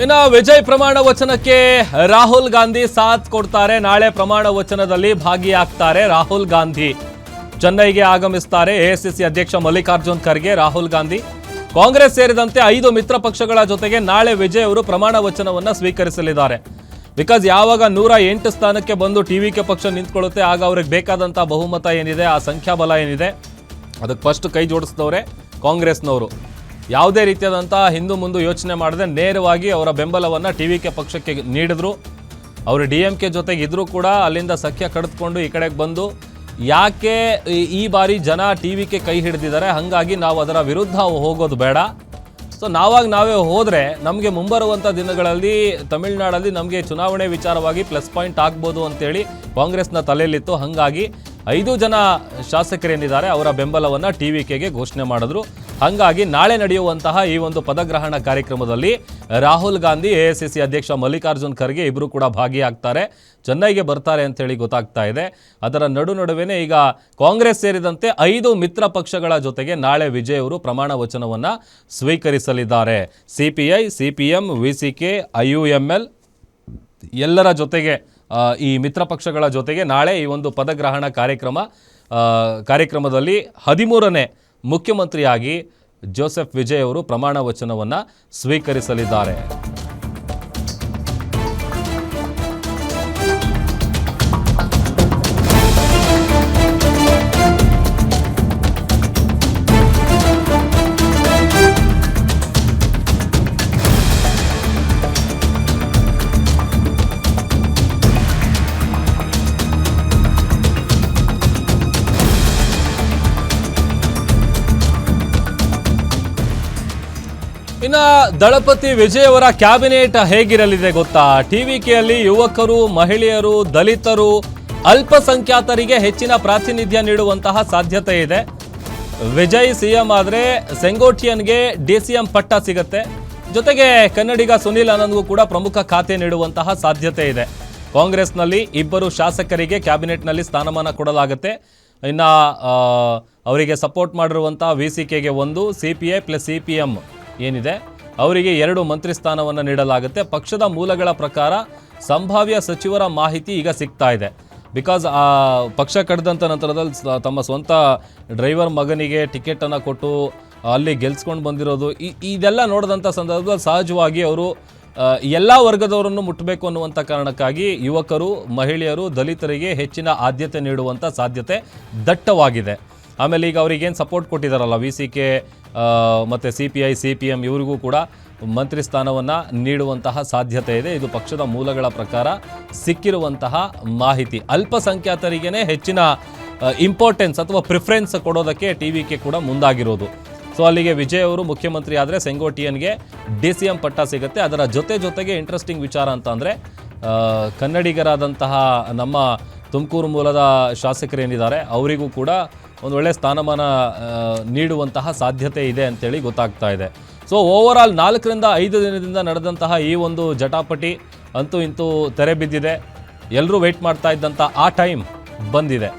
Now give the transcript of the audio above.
ಇನ್ನು ವಿಜಯ್ ಪ್ರಮಾಣ ವಚನಕ್ಕೆ ರಾಹುಲ್ ಗಾಂಧಿ ಸಾಥ್ ಕೊಡ್ತಾರೆ. ನಾಳೆ ಪ್ರಮಾಣ ವಚನದಲ್ಲಿ ಭಾಗಿಯಾಗ್ತಾರೆ ರಾಹುಲ್ ಗಾಂಧಿ. ಚೆನ್ನೈಗೆ ಆಗಮಿಸ್ತಾರೆ ಎಐಸಿಸಿ ಅಧ್ಯಕ್ಷ ಮಲ್ಲಿಕಾರ್ಜುನ್ ಖರ್ಗೆ. ರಾಹುಲ್ ಗಾಂಧಿ ಕಾಂಗ್ರೆಸ್ ಸೇರಿದಂತೆ 5 ಮಿತ್ರ ಪಕ್ಷಗಳ ಜೊತೆಗೆ ನಾಳೆ ವಿಜಯ್ ಅವರು ಪ್ರಮಾಣ ವಚನವನ್ನ ಸ್ವೀಕರಿಸಲಿದ್ದಾರೆ. ಬಿಕಾಸ್ ಯಾವಾಗ 108 ಸ್ಥಾನಕ್ಕೆ ಬಂದು ಟಿವಿಕೆ ಪಕ್ಷ ನಿಂತ್ಕೊಳ್ಳುತ್ತೆ, ಆಗ ಅವ್ರಿಗೆ ಬೇಕಾದಂಥ ಬಹುಮತ ಏನಿದೆ, ಆ ಸಂಖ್ಯಾಬಲ ಏನಿದೆ, ಅದಕ್ಕೆ ಫಸ್ಟ್ ಕೈ ಜೋಡಿಸಿದವರೇ ಕಾಂಗ್ರೆಸ್ನವರು. ಯಾವುದೇ ರೀತಿಯಾದಂಥ ಹಿಂದು ಮುಂದೆ ಯೋಚನೆ ಮಾಡದೆ ನೇರವಾಗಿ ಅವರ ಬೆಂಬಲವನ್ನು ಟಿವಿಕೆ ಪಕ್ಷಕ್ಕೆ ನೀಡಿದ್ರು. ಅವರು DMK ಜೊತೆಗೆ ಇದ್ರೂ ಕೂಡ ಅಲ್ಲಿಂದ ಸಖ್ಯ ಕಡಿದುಕೊಂಡು ಈ ಕಡೆಗೆ ಬಂದು ಯಾಕೆ ಈ ಬಾರಿ ಜನ ಟಿವಿಕೆ ಕೈ ಹಿಡಿದಿದ್ದಾರೆ, ಹಾಗಾಗಿ ನಾವು ಅದರ ವಿರುದ್ಧ ಹೋಗೋದು ಬೇಡ. ಸೊ ನಾವೇ ಹೋದರೆ ನಮಗೆ ಮುಂಬರುವಂಥ ದಿನಗಳಲ್ಲಿ ತಮಿಳುನಾಡಲ್ಲಿ ನಮಗೆ ಚುನಾವಣೆ ವಿಚಾರವಾಗಿ ಪ್ಲಸ್ ಪಾಯಿಂಟ್ ಆಗ್ಬೋದು ಅಂತೇಳಿ ಕಾಂಗ್ರೆಸ್ನ ತಲೆಯಲ್ಲಿತ್ತು. ಹಾಗಾಗಿ 5 ಜನ ಶಾಸಕರೇನಿದ್ದಾರೆ ಅವರ ಬೆಂಬಲವನ್ನು ಟಿವಿಕೆಗೆ ಘೋಷಣೆ ಮಾಡಿದ್ರು. ಹಾಗಾಗಿ ನಾಳೆ ನಡೆಯುವಂತಹ ಈ ಒಂದು ಪದಗ್ರಹಣ ಕಾರ್ಯಕ್ರಮದಲ್ಲಿ ರಾಹುಲ್ ಗಾಂಧಿ, ಎಐಸಿಸಿ ಅಧ್ಯಕ್ಷ ಮಲ್ಲಿಕಾರ್ಜುನ್ ಖರ್ಗೆ ಇಬ್ಬರು ಕೂಡ ಭಾಗಿಯಾಗ್ತಾರೆ. ಚೆನ್ನೈಗೆ ಬರ್ತಾರೆ ಅಂತೇಳಿ ಗೊತ್ತಾಗ್ತಾ ಇದೆ. ಅದರ ನಡುವೆ ಈಗ ಕಾಂಗ್ರೆಸ್ ಸೇರಿದಂತೆ 5 ಮಿತ್ರ ಪಕ್ಷಗಳ ಜೊತೆಗೆ ನಾಳೆ ವಿಜಯ್ ಅವರು ಪ್ರಮಾಣ ವಚನವನ್ನು ಸ್ವೀಕರಿಸಲಿದ್ದಾರೆ. CPI, CPM, VCK, IUML ಎಲ್ಲರ ಜೊತೆಗೆ ಈ ಮಿತ್ರ ಪಕ್ಷಗಳ ಜೊತೆಗೆ ನಾಳೆ ಈ ಒಂದು ಪದಗ್ರಹಣ ಕಾರ್ಯಕ್ರಮದಲ್ಲಿ 13ನೇ ಮುಖ್ಯಮಂತ್ರಿಯಾಗಿ ಜೋಸೆಫ್ ವಿಜಯ್ ಅವರು ಪ್ರಮಾಣ ವಚನವನ್ನು ಸ್ವೀಕರಿಸಲಿದ್ದಾರೆ. ಇನ್ನು ದಳಪತಿ ವಿಜಯ್ ಅವರ ಕ್ಯಾಬಿನೆಟ್ ಹೇಗಿರಲಿದೆ ಗೊತ್ತಾ? ಟಿವಿಕೆಯಲ್ಲಿ ಯುವಕರು, ಮಹಿಳೆಯರು, ದಲಿತರು, ಅಲ್ಪಸಂಖ್ಯಾತರಿಗೆ ಹೆಚ್ಚಿನ ಪ್ರಾತಿನಿಧ್ಯ ನೀಡುವಂತಹ ಸಾಧ್ಯತೆ ಇದೆ. ವಿಜಯ್ CM ಆದರೆ ಸೆಂಗೋಟಿಯನ್ಗೆ DCM ಪಟ್ಟ ಸಿಗುತ್ತೆ. ಜೊತೆಗೆ ಕನ್ನಡಿಗ ಸುನಿಲ್ ಆನಂದ್ಗೂ ಕೂಡ ಪ್ರಮುಖ ಖಾತೆ ನೀಡುವಂತಹ ಸಾಧ್ಯತೆ ಇದೆ. ಕಾಂಗ್ರೆಸ್ನಲ್ಲಿ 2 ಶಾಸಕರಿಗೆ ಕ್ಯಾಬಿನೆಟ್ನಲ್ಲಿ ಸ್ಥಾನಮಾನ ಕೊಡಲಾಗುತ್ತೆ. ಇನ್ನು ಅವರಿಗೆ ಸಪೋರ್ಟ್ ಮಾಡಿರುವಂಥ VCKಗೆ 1, CPI ಪ್ಲಸ್ CPM ಏನಿದೆ ಅವರಿಗೆ 2 ಮಂತ್ರಿ ಸ್ಥಾನವನ್ನು ನೀಡಲಾಗುತ್ತೆ. ಪಕ್ಷದ ಮೂಲಗಳ ಪ್ರಕಾರ ಸಂಭಾವ್ಯ ಸಚಿವರ ಮಾಹಿತಿ ಈಗ ಸಿಗ್ತಾ ಇದೆ. ಬಿಕಾಸ್ ಪಕ್ಷ ಕಳೆದಂಥ ನಂತರದಲ್ಲಿ ತಮ್ಮ ಸ್ವಂತ ಡ್ರೈವರ್ ಮಗನಿಗೆ ಟಿಕೆಟನ್ನು ಕೊಟ್ಟು ಅಲ್ಲಿ ಗೆಲ್ಸ್ಕೊಂಡು ಬಂದಿರೋದು, ಇದೆಲ್ಲ ನೋಡಿದಂಥ ಸಂದರ್ಭದಲ್ಲಿ ಸಹಜವಾಗಿ ಅವರು ಎಲ್ಲ ವರ್ಗದವರನ್ನು ಮುಟ್ಟಬೇಕು ಅನ್ನುವಂಥ ಕಾರಣಕ್ಕಾಗಿ ಯುವಕರು, ಮಹಿಳೆಯರು, ದಲಿತರಿಗೆ ಹೆಚ್ಚಿನ ಆದ್ಯತೆ ನೀಡುವಂಥ ಸಾಧ್ಯತೆ ದಟ್ಟವಾಗಿದೆ. ಆಮೇಲೆ ಈಗ ಅವರಿಗೇನು ಸಪೋರ್ಟ್ ಕೊಟ್ಟಿದ್ದಾರಲ್ಲ VCK ಮತ್ತು CPI, CPM ಇವರಿಗೂ ಕೂಡ ಮಂತ್ರಿ ಸ್ಥಾನವನ್ನು ನೀಡುವಂತಹ ಸಾಧ್ಯತೆ ಇದೆ. ಇದು ಪಕ್ಷದ ಮೂಲಗಳ ಪ್ರಕಾರ ಸಿಕ್ಕಿರುವಂತಹ ಮಾಹಿತಿ. ಅಲ್ಪಸಂಖ್ಯಾತರಿಗೇ ಹೆಚ್ಚಿನ ಇಂಪಾರ್ಟೆನ್ಸ್ ಅಥವಾ ಪ್ರಿಫರೆನ್ಸ್ ಕೊಡೋದಕ್ಕೆ ಟಿವಿಕೆ ಕೂಡ ಮುಂದಾಗಿರೋದು. ಸೊ ಅಲ್ಲಿಗೆ ವಿಜಯ್ ಅವರು ಮುಖ್ಯಮಂತ್ರಿ ಆದರೆ ಸೆಂಗೋಟಿಯನ್ಗೆ DCM ಪಟ್ಟ ಸಿಗುತ್ತೆ. ಅದರ ಜೊತೆಗೆ ಇಂಟ್ರೆಸ್ಟಿಂಗ್ ವಿಚಾರ ಅಂತ ಅಂದರೆ ಕನ್ನಡಿಗರಾದಂತಹ ನಮ್ಮ ತುಮಕೂರು ಮೂಲದ ಶಾಸಕರೇನಿದ್ದಾರೆ ಅವರಿಗೂ ಕೂಡ ಒಂದು ಒಳ್ಳೆಯ ಸ್ಥಾನಮಾನ ನೀಡುವಂತಹ ಸಾಧ್ಯತೆ ಇದೆ ಅಂತೇಳಿ ಗೊತ್ತಾಗ್ತಾ ಇದೆ. ಸೊ ಓವರಾಲ್ 4 ರಿಂದ 5 ದಿನದಿಂದ ನಡೆದಂತಹ ಈ ಒಂದು ಜಟಾಪಟಿ ಅಂತೂ ಇಂತೂ ತೆರೆ ಬಿದ್ದಿದೆ. ಎಲ್ಲರೂ ವೆಯ್ಟ್ ಮಾಡ್ತಾ ಇದ್ದಂಥ ಆ ಟೈಮ್ ಬಂದಿದೆ.